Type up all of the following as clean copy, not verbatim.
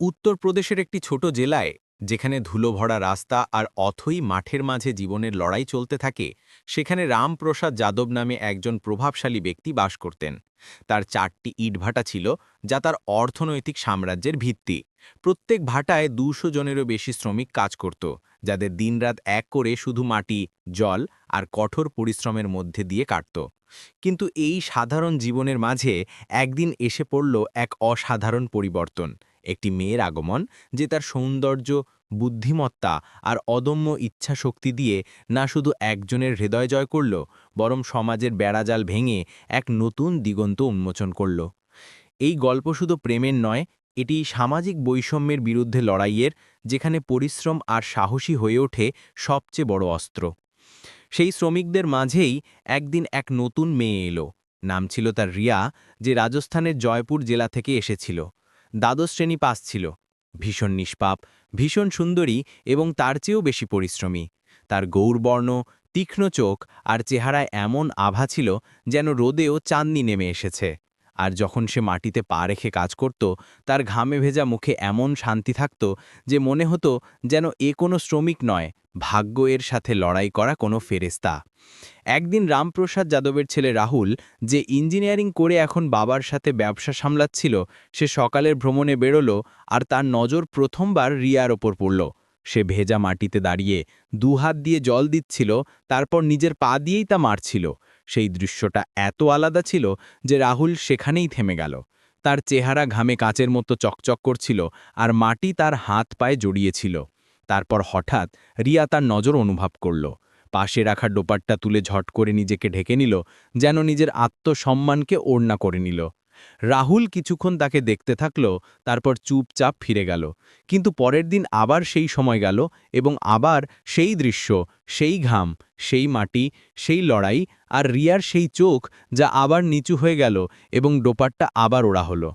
উত্তরপ্রদেশের একটি ছোট জেলায়, যেখানে ধুলো ভরা রাস্তা আর অথই মাঠের মাঝে জীবনের লড়াই চলতে থাকে, সেখানে রামপ্রসাদ যাদব নামে একজন প্রভাবশালী ব্যক্তি বাস করতেন। তার 4টি ইটভাটা ছিল, যা তার অর্থনৈতিক সাম্রাজ্যের ভিত্তি। প্রত্যেক ভাটায় 200 জনেরও বেশি শ্রমিক কাজ করত, যাদের দিনরাত এক করে শুধু মাটি, জল আর কঠোর পরিশ্রমের মধ্যে দিয়ে কাটত। কিন্তু এই সাধারণ জীবনের মাঝে একদিন এসে পড়ল এক অসাধারণ পরিবর্তন। একটি মেয়ের আগমন, যে তার সৌন্দর্য, বুদ্ধিমত্তা আর অদম্য ইচ্ছাশক্তি দিয়ে না শুধু একজনের হৃদয় জয় করল, বরং সমাজের বেড়াজাল ভেঙে এক নতুন দিগন্ত উন্মোচন করল। এই গল্প শুধু প্রেমের নয়, এটি সামাজিক বৈষম্যের বিরুদ্ধে লড়াইয়ের, যেখানে পরিশ্রম আর সাহসী হয়ে ওঠে সবচেয়ে বড় অস্ত্র। সেই শ্রমিকদের মাঝেই একদিন এক নতুন মেয়ে এলো। নাম ছিল তার রিয়া, যে রাজস্থানের জয়পুর জেলা থেকে এসেছিল। দ্বাদশ শ্রেণী পাস ছিল। ভীষণ নিষ্পাপ, ভীষণ সুন্দরী এবং তার চেয়েও বেশি পরিশ্রমী। তার গৌরবর্ণ, তীক্ষ্ণ চোখ আর চেহারায় এমন আভা ছিল, যেন রোদেও চাঁদনি নেমে এসেছে। আর যখন সে মাটিতে পা রেখে কাজ করত, তার ঘামে ভেজা মুখে এমন শান্তি থাকত যে মনে হতো যেন এ কোনো শ্রমিক নয়, ভাগ্য এর সাথে লড়াই করা কোনো ফেরেশতা। একদিন রামপ্রসাদ যাদবের ছেলে রাহুল, যে ইঞ্জিনিয়ারিং করে এখন বাবার সাথে ব্যবসা সামলাচ্ছিল, সে সকালের ভ্রমণে বেরোলো আর তার নজর প্রথমবার রিয়ার ওপর পড়ল। সে ভেজা মাটিতে দাঁড়িয়ে দুহাত দিয়ে জল দিচ্ছিল, তারপর নিজের পা দিয়েই তা মারছিল। সেই দৃশ্যটা এত আলাদা ছিল যে রাহুল সেখানেই থেমে গেল। তার চেহারা ঘামে কাচের মতো চকচক করছিল, আর মাটি তার হাত পায়ে জড়িয়েছিল। তারপর হঠাৎ রিয়া তার নজর অনুভব করল। পাশে রাখা ডোপারটা তুলে ঝট করে নিজেকে ঢেকে নিল, যেন নিজের আত্মসম্মানকে ওড়না করে নিল। রাহুল কিছুক্ষণ তাকে দেখতে থাকল, তারপর চুপচাপ ফিরে গেল। কিন্তু পরের দিন আবার সেই সময় গেল, এবং আবার সেই দৃশ্য, সেই ঘাম, সেই মাটি, সেই লড়াই, আর রিয়ার সেই চোখ, যা আবার নিচু হয়ে গেল, এবং ডোপারটা আবার ওড়া হলো।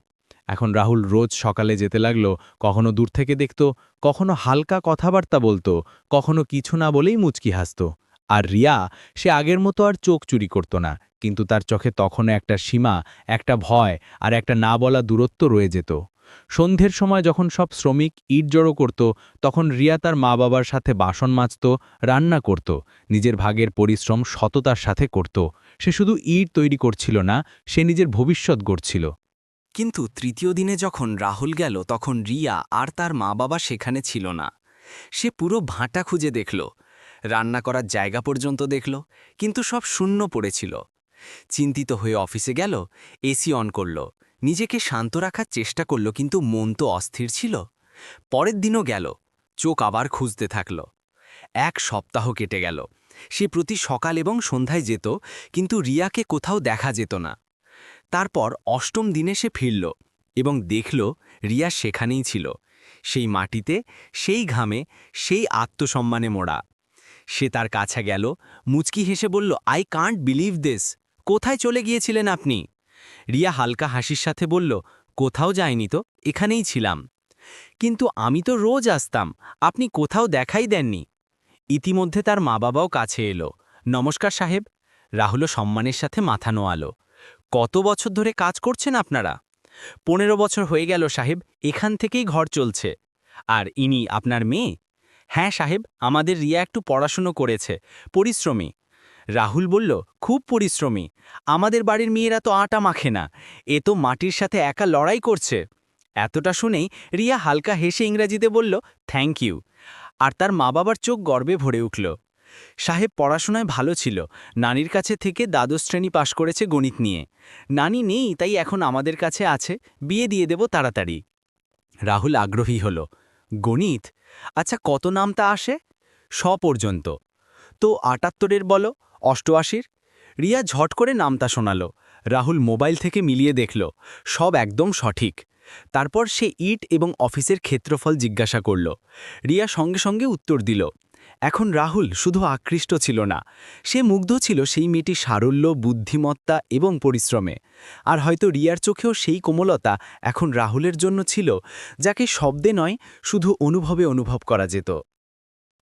এখন রাহুল রোজ সকালে যেতে লাগল, কখনো দূর থেকে দেখত, কখনো হালকা কথাবার্তা বলতো, কখনো কিছু না বলেই মুচকি হাসত। আর রিয়া, সে আগের মতো আর চোখ চুরি করত না, কিন্তু তার চোখে তখনও একটা সীমা, একটা ভয় আর একটা না বলা দূরত্ব রয়ে যেত। সন্ধ্যের সময় যখন সব শ্রমিক ইট জড়ো করত, তখন রিয়া তার মা বাবার সাথে বাসন মাজত, রান্না করত, নিজের ভাগের পরিশ্রম সততার সাথে করত। সে শুধু ইট তৈরি করছিল না, সে নিজের ভবিষ্যৎ গড়ছিল। কিন্তু তৃতীয় দিনে যখন রাহুল গেল, তখন রিয়া আর তার মা বাবা সেখানে ছিল না। সে পুরো ভাঁটা খুঁজে দেখল, রান্না করার জায়গা পর্যন্ত দেখল, কিন্তু সব শূন্য পড়েছিল। চিন্তিত হয়ে অফিসে গেল, এসি অন করল, নিজেকে শান্ত রাখার চেষ্টা করল, কিন্তু মন তো অস্থির ছিল। পরের দিনও গেল, চোখ আবার খুঁজতে থাকল। 1 সপ্তাহ কেটে গেল। সে প্রতি সকাল এবং সন্ধ্যায় যেত, কিন্তু রিয়াকে কোথাও দেখা যেত না। তারপর অষ্টম দিনে সে ফিরল এবং দেখল রিয়া সেখানেই ছিল, সেই মাটিতে, সেই ঘামে, সেই আত্মসম্মানে মোড়া। সে তার কাছে গেল, মুচকি হেসে বলল, আই কান্ট বিলিভ দিস। কোথায় চলে গিয়েছিলেন আপনি? রিয়া হালকা হাসির সাথে বলল, কোথাও যায়নি তো, এখানেই ছিলাম। কিন্তু আমি তো রোজ আসতাম, আপনি কোথাও দেখাই দেননি। ইতিমধ্যে তার মা বাবাও কাছে এলো। নমস্কার সাহেব। রাহুলও সম্মানের সাথে মাথা নোয়ালো। কত বছর ধরে কাজ করছেন আপনারা? 15 বছর হয়ে গেল সাহেব, এখান থেকেই ঘর চলছে। আর ইনি আপনার মেয়ে? হ্যাঁ সাহেব, আমাদের রিয়া একটু পড়াশুনো করেছে, পরিশ্রমী। রাহুল বলল, খুব পরিশ্রমী। আমাদের বাড়ির মেয়েরা তো আটা মাখে না, এ তো মাটির সাথে একা লড়াই করছে। এতটা শুনেই রিয়া হালকা হেসে ইংরাজিতে বলল, থ্যাংক ইউ। আর তার মা বাবার চোখ গর্বে ভরে উঠল। সাহেব পড়াশোনায় ভালো ছিল, নানির কাছে থেকে দ্বাদশ শ্রেণী পাশ করেছে গণিত নিয়ে। নানি নেই, তাই এখন আমাদের কাছে আছে, বিয়ে দিয়ে দেব তাড়াতাড়ি। রাহুল আগ্রহী হল। গণিত? আচ্ছা, কত নামতা আসে? 100 পর্যন্ত। তো 78-এর বলো, 88-র? রিয়া ঝট করে নামতা শোনাল। রাহুল মোবাইল থেকে মিলিয়ে দেখল, সব একদম সঠিক। তারপর সে ইট এবং অফিসের ক্ষেত্রফল জিজ্ঞাসা করল। রিয়া সঙ্গে সঙ্গে উত্তর দিল। এখন রাহুল শুধু আকৃষ্ট ছিল না, সে মুগ্ধ ছিল সেই মেয়েটির সারল্য, বুদ্ধিমত্তা এবং পরিশ্রমে। আর হয়তো রিয়ার চোখেও সেই কোমলতা এখন রাহুলের জন্য ছিল, যাকে শব্দে নয়, শুধু অনুভবে অনুভব করা যেত।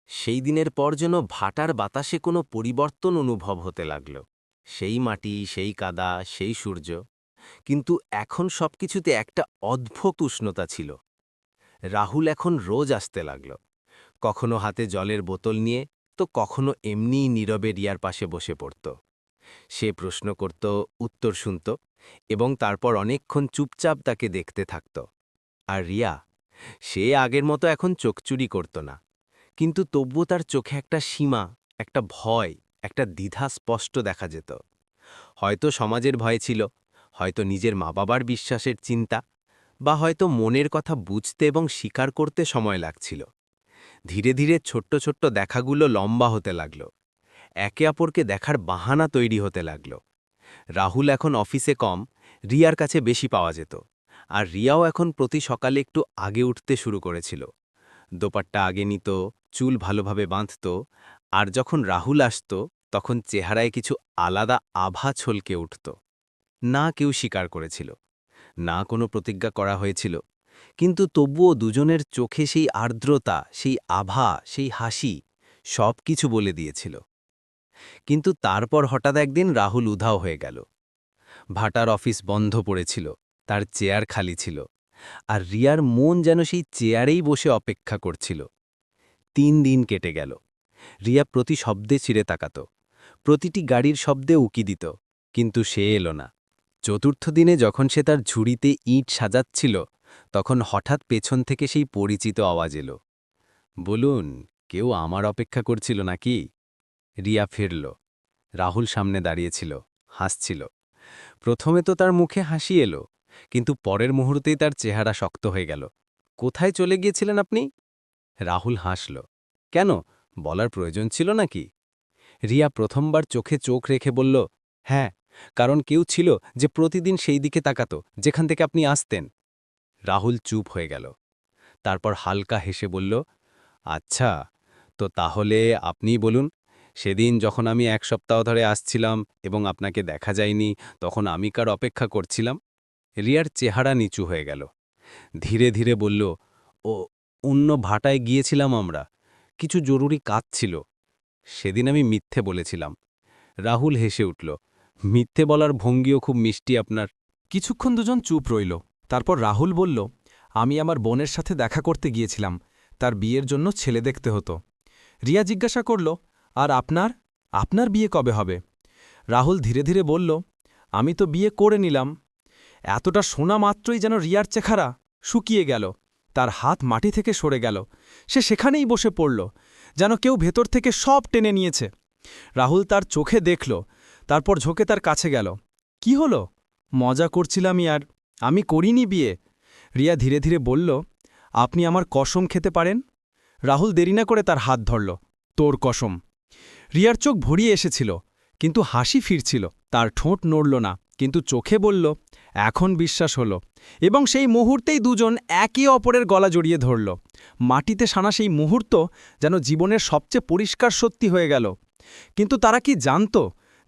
সেই দিনের পর যেন ভাটার বাতাসে কোনো পরিবর্তন অনুভব হতে লাগল। সেই মাটি, সেই কাদা, সেই সূর্য, কিন্তু এখন সবকিছুতে একটা অদ্ভুত উষ্ণতা ছিল। রাহুল এখন রোজ আসতে লাগল, কখনো হাতে জলের বোতল নিয়ে, তো কখনো এমনিই নীরবে রিয়ার পাশে বসে পড়ত। সে প্রশ্ন করত, উত্তর শুনত, এবং তারপর অনেকক্ষণ চুপচাপ তাকে দেখতে থাকত। আর রিয়া, সে আগের মতো এখন চোখচুরি করত না, কিন্তু তবুও তার চোখে একটা সীমা, একটা ভয়, একটা দ্বিধা স্পষ্ট দেখা যেত। হয়তো সমাজের ভয় ছিল, হয়তো নিজের মা বাবার বিশ্বাসের চিন্তা, বা হয়তো মনের কথা বুঝতে এবং স্বীকার করতে সময় লাগছিল। ধীরে ধীরে ছোট্ট ছোট্ট দেখাগুলো লম্বা হতে লাগল, একে অপরকে দেখার বাহানা তৈরি হতে লাগল। রাহুল এখন অফিসে কম, রিয়ার কাছে বেশি পাওয়া যেত, আর রিয়াও এখন প্রতি সকালে একটু আগে উঠতে শুরু করেছিল। দোপাট্টা আগে নিত, চুল ভালোভাবে বাঁধত, আর যখন রাহুল আসত তখন চেহারায় কিছু আলাদা আভা ছলকে উঠত। না কেউ স্বীকার করেছিল, না কোনো প্রতিজ্ঞা করা হয়েছিল, কিন্তু তবুও দুজনের চোখে সেই আর্দ্রতা, সেই আভা, সেই হাসি সব কিছু বলে দিয়েছিল। কিন্তু তারপর হঠাৎ একদিন রাহুল উধাও হয়ে গেল। ভাটার অফিস বন্ধ পড়েছিল, তার চেয়ার খালি ছিল, আর রিয়ার মন যেন সেই চেয়ারেই বসে অপেক্ষা করছিল। 3 দিন কেটে গেল। রিয়া প্রতি শব্দে চিড়ে তাকাত, প্রতিটি গাড়ির শব্দে উকি দিত, কিন্তু সে এলো না। চতুর্থ দিনে যখন সে তার ঝুড়িতে ইট সাজাচ্ছিল, তখন হঠাৎ পেছন থেকে সেই পরিচিত আওয়াজ এলো, বলুন, কেউ আমার অপেক্ষা করছিল নাকি? রিয়া ফিরল। রাহুল সামনে দাঁড়িয়েছিল, হাসছিল। প্রথমে তো তার মুখে হাসি এলো, কিন্তু পরের মুহূর্তেই তার চেহারা শক্ত হয়ে গেল। কোথায় চলে গিয়েছিলেন আপনি? রাহুল হাসল। কেন, বলার প্রয়োজন ছিল নাকি? রিয়া প্রথমবার চোখে চোখ রেখে বলল, হ্যাঁ, কারণ কেউ ছিল যে প্রতিদিন সেই দিকে তাকাত যেখান থেকে আপনি আসতেন। রাহুল চুপ হয়ে গেল, তারপর হালকা হেসে বলল, আচ্ছা, তো তাহলে আপনিই বলুন, সেদিন যখন আমি 1 সপ্তাহ ধরে আসছিলাম এবং আপনাকে দেখা যায়নি, তখন আমি কার অপেক্ষা করছিলাম? রিয়ার চেহারা নিচু হয়ে গেল। ধীরে ধীরে বলল, ও, অন্য ভাটায় গিয়েছিলাম আমরা, কিছু জরুরি কাজ ছিল। সেদিন আমি মিথ্যে বলেছিলাম। রাহুল হেসে উঠল, মিথ্যে বলার ভঙ্গিও খুব মিষ্টি আপনার। কিছুক্ষণ দুজন চুপ রইল। তারপর রাহুল বলল, আমি আমার বোনের সাথে দেখা করতে গিয়েছিলাম, তার বিয়ের জন্য ছেলে দেখতে হতো। রিয়া জিজ্ঞাসা করল, আর আপনার আপনার বিয়ে কবে হবে? রাহুল ধীরে ধীরে বলল, আমি তো বিয়ে করে নিলাম। এতটা শোনা মাত্রই যেন রিয়ার চেহারা শুকিয়ে গেল, তার হাত মাটি থেকে সরে গেল, সে সেখানেই বসে পড়ল, যেন কেউ ভেতর থেকে সব টেনে নিয়েছে। রাহুল তার চোখে দেখল, তারপর ঝোঁকে তার কাছে গেল। কি হলো? মজা করছিলামই, আর আমি করিনি বিয়ে। রিয়া ধীরে ধীরে বলল, আপনি আমার কসম খেতে পারেন? রাহুল দেরি না করে তার হাত ধরল। তোর কসম। রিয়ার চোখ ভরিয়ে এসেছিল, কিন্তু হাসি ফিরছিল, তার ঠোঁট নড়ল না, কিন্তু চোখে বলল, এখন বিশ্বাস হলো। এবং সেই মুহূর্তেই দুজন একে অপরের গলা জড়িয়ে ধরল। মাটিতে সানা সেই মুহূর্ত যেন জীবনের সবচেয়ে পরিষ্কার সত্যি হয়ে গেল। কিন্তু তারা কি জানত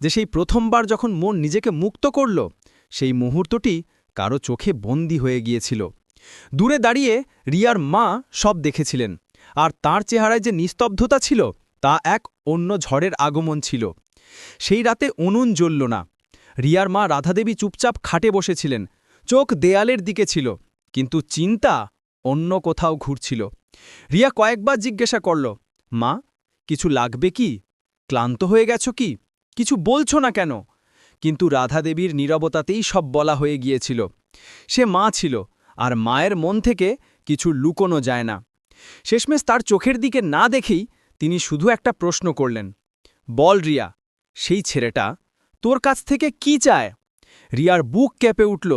যে সেই প্রথমবার যখন মন নিজেকে মুক্ত করল, সেই মুহূর্তটি কারো চোখে বন্দী হয়ে গিয়েছিল। দূরে দাঁড়িয়ে রিয়ার মা সব দেখেছিলেন, আর তার চেহারায় যে নিস্তব্ধতা ছিল, তা এক অন্য ঝড়ের আগমন ছিল। সেই রাতে উনুন জ্বলল না। রিয়ার মা রাধাদেবী চুপচাপ খাটে বসেছিলেন, চোখ দেয়ালের দিকে ছিল, কিন্তু চিন্তা অন্য কোথাও ঘুরছিল। রিয়া কয়েকবার জিজ্ঞাসা করল, মা, কিছু লাগবে কি? ক্লান্ত হয়ে গেছ কি? কিছু বলছো না কেন? কিন্তু রাধাদেবীর নীরবতাতেই সব বলা হয়ে গিয়েছিল। সে মা ছিল, আর মায়ের মন থেকে কিছু লুকোনো যায় না। শেষমেশ তার চোখের দিকে না দেখেই তিনি শুধু একটা প্রশ্ন করলেন, বল রিয়া, সেই ছেলেটা তোর কাছ থেকে কি চায়? রিয়ার বুক কেঁপে উঠল।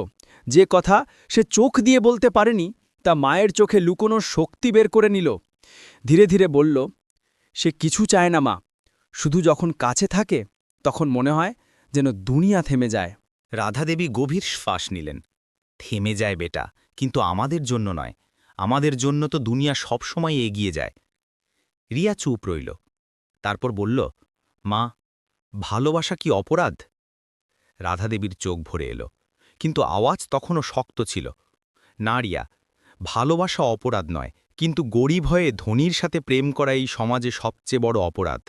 যে কথা সে চোখ দিয়ে বলতে পারেনি, তা মায়ের চোখে লুকোনোর শক্তি বের করে নিল। ধীরে ধীরে বলল, সে কিছু চায় না মা, শুধু যখন কাছে থাকে তখন মনে হয় যেন দুনিয়া থেমে যায়। রাধাদেবী গভীর শ্বাস নিলেন। থেমে যায় বেটা, কিন্তু আমাদের জন্য নয়, আমাদের জন্য তো দুনিয়া সবসময় এগিয়ে যায়। রিয়া চুপ রইল, তারপর বলল, মা, ভালোবাসা কি অপরাধ? রাধাদেবীর চোখ ভরে এলো, কিন্তু আওয়াজ তখনও শক্ত ছিল। না রিয়া, ভালোবাসা অপরাধ নয়, কিন্তু গরিব হয়ে ধনীর সাথে প্রেম করা এই সমাজে সবচেয়ে বড় অপরাধ।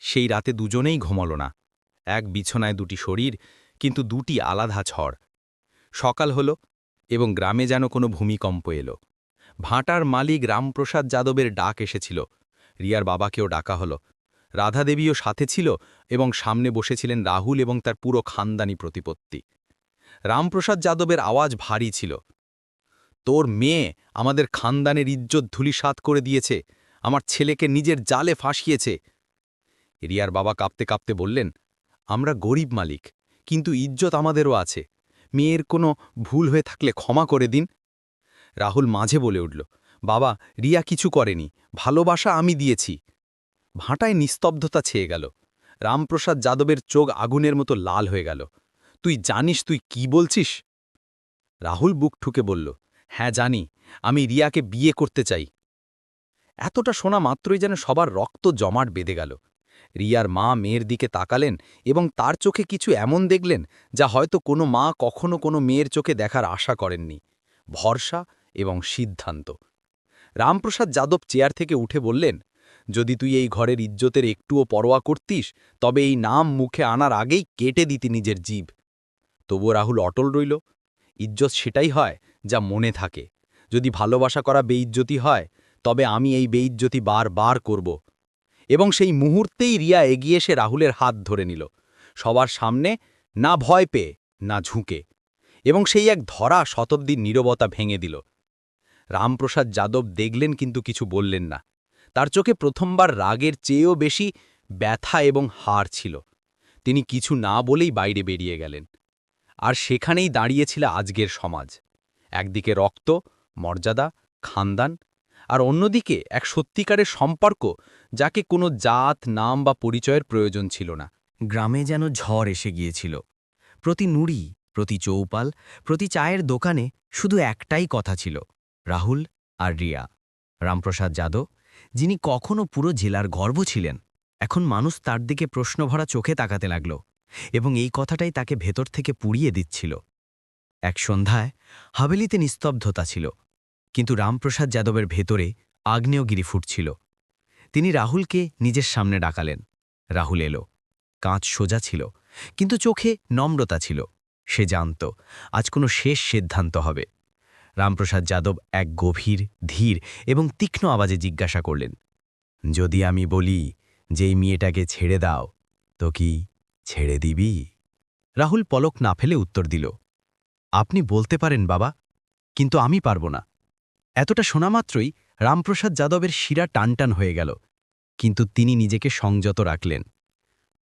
সেই রাতে দুজনেই ঘুমল না, এক বিছানায় দুটি শরীর, কিন্তু দুটি আলাদা ঝড়। সকাল হল এবং গ্রামে যেন কোনো ভূমিকম্প এলো। ভাঁটার মালিক রামপ্রসাদ যাদবের ডাক এসেছিল। রিয়ার বাবাকেও ডাকা হলো। রাধাদেবীও সাথে ছিল এবং সামনে বসেছিলেন রাহুল এবং তার পুরো খানদানি প্রতিপত্তি। রামপ্রসাদ যাদবের আওয়াজ ভারী ছিল। তোর মেয়ে আমাদের খানদানের ইজ্জত ধূলিসাৎ করে দিয়েছে, আমার ছেলেকে নিজের জালে ফাঁসিয়েছে। রিয়ার বাবা কাঁপতে কাঁপতে বললেন, আমরা গরিব মালিক, কিন্তু ইজ্জত আমাদেরও আছে। মেয়ের কোনো ভুল হয়ে থাকলে ক্ষমা করে দিন। রাহুল মাঝে বলে উঠল, বাবা, রিয়া কিছু করেনি, ভালোবাসা আমি দিয়েছি। ভাঁটায় নিস্তব্ধতা ছেয়ে গেল। রামপ্রসাদ যাদবের চোখ আগুনের মতো লাল হয়ে গেল। তুই জানিস তুই কি বলছিস? রাহুল বুক ঠুকে বলল, হ্যাঁ জানি, আমি রিয়াকে বিয়ে করতে চাই। এতটা শোনা মাত্রই যেন সবার রক্ত জমাট বেঁধে গেল। রিয়ার মা মেয়ের দিকে তাকালেন এবং তার চোখে কিছু এমন দেখলেন যা হয়তো কোনো মা কখনো কোনো মেয়ের চোখে দেখার আশা করেননি, ভরসা এবং সিদ্ধান্ত। রামপ্রসাদ যাদব চেয়ার থেকে উঠে বললেন, যদি তুই এই ঘরের ইজ্জতের একটুও পরোয়া করতিস, তবে এই নাম মুখে আনার আগেই কেটে দিতি নিজের জীব। তবুও রাহুল অটল রইল। ইজ্জত সেটাই হয় যা মনে থাকে। যদি ভালোবাসা করা বেইজ্জতি হয়, তবে আমি এই বেইজ্জতি বার করব। এবং সেই মুহূর্তেই রিয়া এগিয়ে এসে রাহুলের হাত ধরে নিল, সবার সামনে, না ভয় পেয়ে, না ঝুঁকে। এবং সেই এক ধরা শতাব্দীর নীরবতা ভেঙে দিল। রামপ্রসাদ যাদব দেখলেন কিন্তু কিছু বললেন না। তার চোখে প্রথমবার রাগের চেয়েও বেশি ব্যথা এবং হার ছিল। তিনি কিছু না বলেই বাইরে বেরিয়ে গেলেন। আর সেখানেই দাঁড়িয়েছিল আজকের সমাজ। একদিকে রক্ত, মর্যাদা, খানদান, আর অন্যদিকে এক সত্যিকারের সম্পর্ক যাকে কোনো জাত, নাম বা পরিচয়ের প্রয়োজন ছিল না। গ্রামে যেন ঝড় এসে গিয়েছিল। প্রতি নুড়ি, প্রতি চৌপাল, প্রতি চায়ের দোকানে শুধু একটাই কথা ছিল, রাহুল আর রিয়া। রামপ্রসাদ যাদব, যিনি কখনো পুরো জেলার গর্ব ছিলেন, এখন মানুষ তার দিকে প্রশ্নভরা চোখে তাকাতে লাগল, এবং এই কথাটাই তাকে ভেতর থেকে পুড়িয়ে দিচ্ছিল। এক সন্ধ্যায় হাভেলিতে নিস্তব্ধতা ছিল, কিন্তু রামপ্রসাদ যাদবের ভেতরে আগ্নেয়গিরি ফুটছিল। তিনি রাহুলকে নিজের সামনে ডাকালেন। রাহুল এলো। কাঁচ সোজা ছিল, কিন্তু চোখে নম্রতা ছিল। সে জানত আজ কোনো শেষ সিদ্ধান্ত হবে। রামপ্রসাদ যাদব এক গভীর, ধীর এবং তীক্ষ্ণ আওয়াজে জিজ্ঞাসা করলেন, যদি আমি বলি যে এই মেয়েটাকে ছেড়ে দাও, তো কি ছেড়ে দিবি? রাহুল পলক না ফেলে উত্তর দিল, আপনি বলতে পারেন বাবা, কিন্তু আমি পারব না। এতটা শোনামাত্রই রামপ্রসাদ যাদবের শিরা টানটান হয়ে গেল, কিন্তু তিনি নিজেকে সংযত রাখলেন।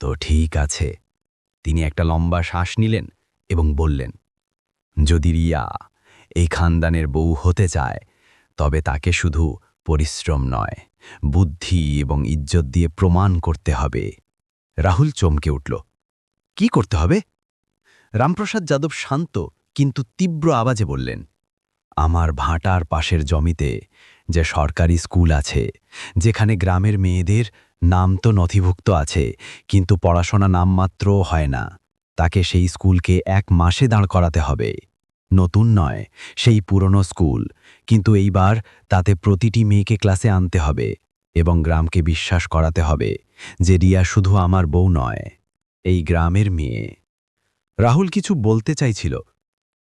তো ঠিক আছে। তিনি একটা লম্বা শ্বাস নিলেন এবং বললেন, যদি রিয়া এই খানদানের বউ হতে চায়, তবে তাকে শুধু পরিশ্রম নয়, বুদ্ধি এবং ইজ্জত দিয়ে প্রমাণ করতে হবে। রাহুল চমকে উঠল, কি করতে হবে? রামপ্রসাদ যাদব শান্ত কিন্তু তীব্র আওয়াজে বললেন, আমার ভাঁটার পাশের জমিতে যে সরকারি স্কুল আছে, যেখানে গ্রামের মেয়েদের নাম তো নথিভুক্ত আছে, কিন্তু পড়াশোনা নামমাত্র হয় না, তাকে সেই স্কুলকে 1 মাসে দাঁড় করাতে হবে। নতুন নয়, সেই পুরনো স্কুল, কিন্তু এইবার তাতে প্রতিটি মেয়েকে ক্লাসে আনতে হবে এবং গ্রামকে বিশ্বাস করাতে হবে যে রিয়া শুধু আমার বউ নয়, এই গ্রামের মেয়ে। রাহুল কিছু বলতে চাইছিল,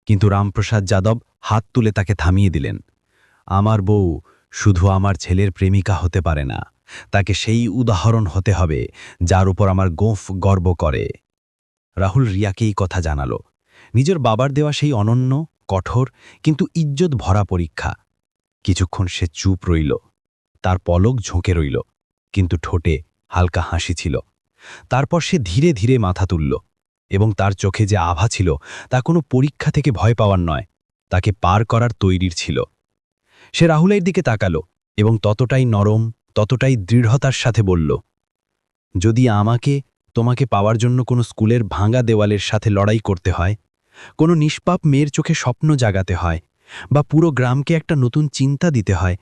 কিন্তু রামপ্রসাদ যাদব হাত তুলে তাকে থামিয়ে দিলেন। আমার বউ শুধু আমার ছেলের প্রেমিকা হতে পারে না, তাকে সেই উদাহরণ হতে হবে যার উপর আমার গোঁফ গর্ব করে। রাহুল রিয়াকে এই কথা জানালো, নিজের বাবার দেওয়া সেই অনন্য, কঠোর কিন্তু ইজ্জত ভরা পরীক্ষা। কিছুক্ষণ সে চুপ রইল, তার পলক ঝোঁকে রইল, কিন্তু ঠোঁটে হালকা হাসি ছিল। তারপর সে ধীরে ধীরে মাথা তুলল, এবং তার চোখে যে আভা ছিল তা কোনো পরীক্ষা থেকে ভয় পাওয়ার নয়, তাকে পার করার তৈরির ছিল। সে রাহুলের দিকে তাকালো এবং ততটাই নরম, ততটাই দৃঢ়তার সাথে বলল, যদি আমাকে তোমাকে পাওয়ার জন্য কোনো স্কুলের ভাঙা দেওয়ালের সাথে লড়াই করতে হয়, কোনো নিষ্পাপ মেয়ের চোখে স্বপ্ন জাগাতে হয়, বা পুরো গ্রামকে একটা নতুন চিন্তা দিতে হয়,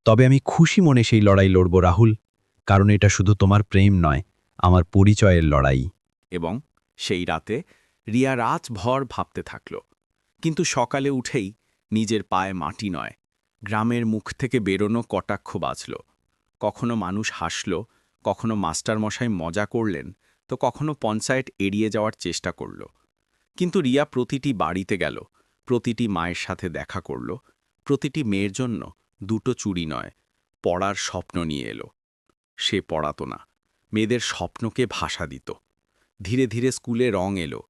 তবে আমি খুশি মনে সেই লড়াই লড়ব রাহুল, কারণ এটা শুধু তোমার প্রেম নয়, আমার পরিচয়ের লড়াই। এবং সেই রাতে রিয়া রাতভর ভাবতে থাকল। কিন্তু সকালে উঠেই নিজের পায়ে মাটি নয়, গ্রামের মুখ থেকে বেরোনো কটাক্ষ বাজল। কখনো মানুষ হাসল, কখনো মাস্টারমশাই মজা করলেন, তো কখনো পঞ্চায়েত এড়িয়ে যাওয়ার চেষ্টা করল। কিন্তু রিয়া প্রতিটি বাড়িতে গেল, প্রতিটি মায়ের সাথে দেখা করল, প্রতিটি মেয়ের জন্য দুটো চুড়ি নয়, পড়ার স্বপ্ন নিয়ে এলো। সে পড়াতো না, মেয়েদের স্বপ্নকে ভাষা দিত। ধীরে ধীরে স্কুলে রং এলো,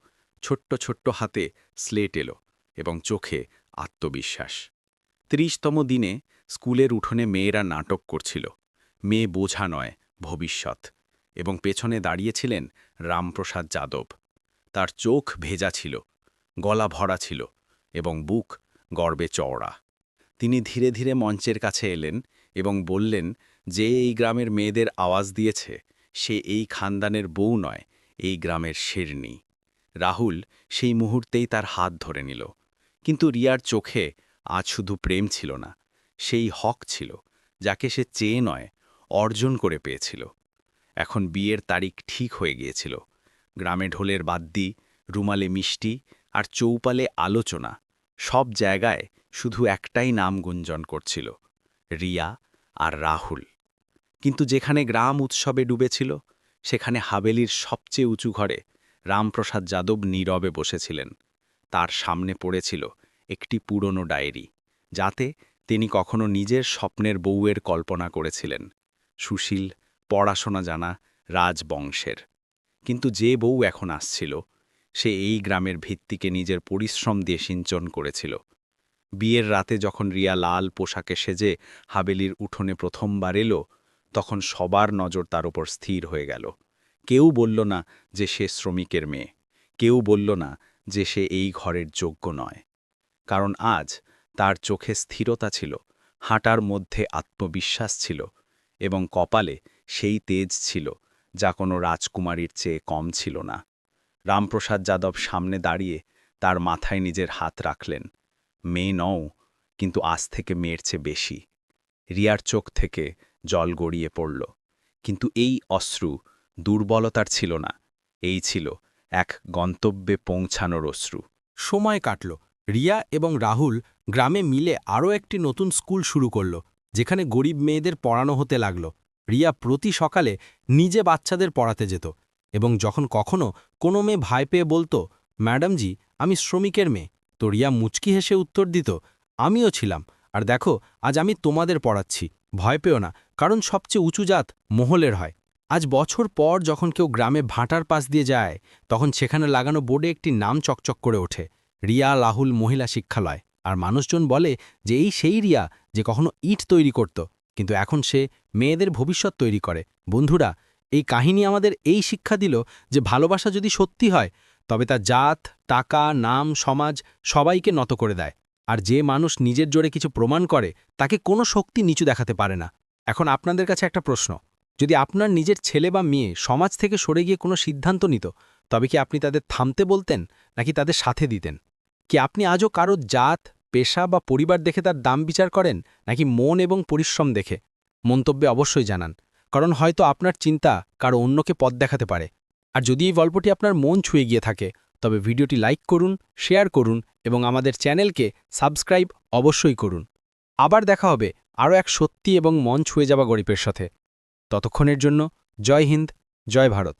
ছোট্ট ছোট্ট হাতে স্লেট এলো এবং চোখে আত্মবিশ্বাস। ৩০তম দিনে স্কুলের উঠোনে মেয়েরা নাটক করছিল। মেয়ে বোঝা নয়, ভবিষ্যৎ। এবং পেছনে দাঁড়িয়েছিলেন রামপ্রসাদ যাদব। তার চোখ ভেজা ছিল, গলা ভরা ছিল এবং বুক গর্বে চওড়া। তিনি ধীরে ধীরে মঞ্চের কাছে এলেন এবং বললেন, যে এই গ্রামের মেয়েদের আওয়াজ দিয়েছে সে এই খানদানের বউ নয়, এই গ্রামের শেরনি। রাহুল সেই মুহূর্তেই তার হাত ধরে নিল। কিন্তু রিয়ার চোখে আজ শুধু প্রেম ছিল না, সেই হক ছিল যাকে সে চেয়ে নয়, অর্জন করে পেয়েছিল। এখন বিয়ের তারিখ ঠিক হয়ে গিয়েছিল। গ্রামে ঢোলের বাদ্যি, রুমালে মিষ্টি আর চৌপালে আলোচনা, সব জায়গায় শুধু একটাই নাম গুঞ্জন করছিল, রিয়া আর রাহুল। কিন্তু যেখানে গ্রাম উৎসবে ডুবেছিল, সেখানে হাবেলির সবচেয়ে উঁচু ঘরে রামপ্রসাদ যাদব নীরবে বসেছিলেন। তার সামনে পড়েছিল একটি পুরনো ডায়েরি, যাতে তিনি কখনো নিজের স্বপ্নের বউয়ের কল্পনা করেছিলেন, সুশীল, পড়াশোনা জানা, রাজবংশের। কিন্তু যে বউ এখন আসছিল, সে এই গ্রামের ভিত্তিকে নিজের পরিশ্রম দিয়ে সিঞ্চন করেছিল। বিয়ের রাতে যখন রিয়া লাল পোশাকে সেজে হাবেলির উঠোনে প্রথমবার এলো, তখন সবার নজর তার উপর স্থির হয়ে গেল। কেউ বলল না যে সে শ্রমিকের মেয়ে, কেউ বলল না যে সে এই ঘরের যোগ্য নয়। কারণ আজ তার চোখে স্থিরতা ছিল, হাঁটার মধ্যে আত্মবিশ্বাস ছিল এবং কপালে সেই তেজ ছিল যা কোনো রাজকুমারীর চেয়ে কম ছিল না। রামপ্রসাদ যাদব সামনে দাঁড়িয়ে তার মাথায় নিজের হাত রাখলেন। মেয়ে নও, কিন্তু আজ থেকে মেয়ের চেয়ে বেশি। রিয়ার চোখ থেকে জল গড়িয়ে পড়ল, কিন্তু এই অশ্রু দুর্বলতার ছিল না, এই ছিল এক গন্তব্যে পৌঁছানোর অশ্রু। সময় কাটল। রিয়া এবং রাহুল গ্রামে মিলে আরও একটি নতুন স্কুল শুরু করল, যেখানে গরিব মেয়েদের পড়ানো হতে লাগল। রিয়া প্রতি সকালে নিজে বাচ্চাদের পড়াতে যেত এবং যখন কখনো কোনো মেয়ে ভয় পেয়ে বলতো, ম্যাডামজি আমি শ্রমিকের মেয়ে, তো রিয়া মুচকি হেসে উত্তর দিত, আমিও ছিলাম, আর দেখো আজ আমি তোমাদের পড়াচ্ছি, ভয় পেও না, কারণ সবচেয়ে উঁচু জাত মহলের হয়। আজ বছর পর যখন কেউ গ্রামে ভাটার পাশ দিয়ে যায়, তখন সেখানে লাগানো বোর্ডে একটি নাম চকচক করে ওঠে, রিয়া রাহুল মহিলা শিক্ষালয়। আর মানুষজন বলে যে এই সেই রিয়া যে কখনো ইট তৈরি করত, কিন্তু এখন সে মেয়েদের ভবিষ্যৎ তৈরি করে। বন্ধুরা, এই কাহিনী আমাদের এই শিক্ষা দিল যে ভালোবাসা যদি সত্যি হয়, তবে তা জাত, টাকা, নাম, সমাজ সবাইকে নত করে দেয়। আর যে মানুষ নিজের জোরে কিছু প্রমাণ করে, তাকে কোনো শক্তি নিচু দেখাতে পারে না। এখন আপনাদের কাছে একটা প্রশ্ন, যদি আপনার নিজের ছেলে বা মেয়ে সমাজ থেকে সরে গিয়ে কোনো সিদ্ধান্ত নিত, তবে কি আপনি তাদের থামতে বলতেন নাকি তাদের সাথে দিতেন? কি আপনি আজও কারো জাত, পেশা বা পরিবার দেখে তার দাম বিচার করেন, নাকি মন এবং পরিশ্রম দেখে? মন্তব্যে অবশ্যই জানান, কারণ হয়তো আপনার চিন্তা কারো অন্যকে পথ দেখাতে পারে। আর যদি এই গল্পটি আপনার মন ছুঁয়ে গিয়ে থাকে, তবে ভিডিওটি লাইক করুন, শেয়ার করুন এবং আমাদের চ্যানেলকে সাবস্ক্রাইব অবশ্যই করুন। আবার দেখা হবে আরও এক সত্যি এবং মন ছুঁয়ে যাওয়া গরিবের সাথে। ততক্ষণের জন্য জয় হিন্দ, জয় ভারত।